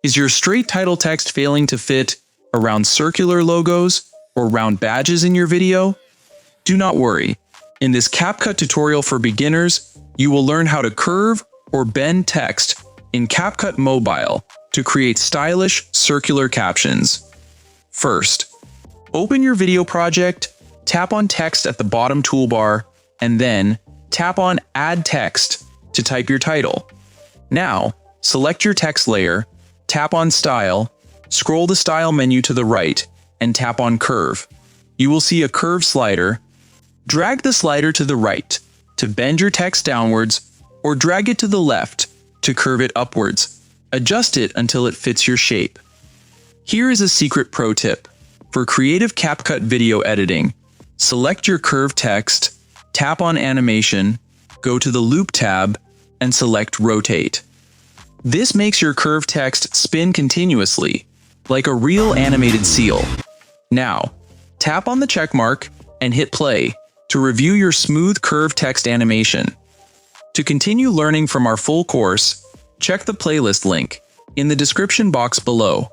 Is your straight title text failing to fit around circular logos or round badges in your video? Do not worry. In this CapCut tutorial for beginners, you will learn how to curve or bend text in CapCut Mobile to create stylish circular captions. First, open your video project, tap on Text at the bottom toolbar, and then tap on Add Text to type your title. Now, select your text layer, tap on Style, scroll the Style menu to the right, and tap on Curve. You will see a curve slider. Drag the slider to the right to bend your text downwards, or drag it to the left to curve it upwards. Adjust it until it fits your shape. Here is a secret pro tip. For creative CapCut video editing, select your curved text, tap on Animation, go to the Loop tab, and select Rotate. This makes your curved text spin continuously, like a real animated seal. Now, tap on the check mark and hit play to review your smooth curved text animation. To continue learning from our full course, check the playlist link in the description box below.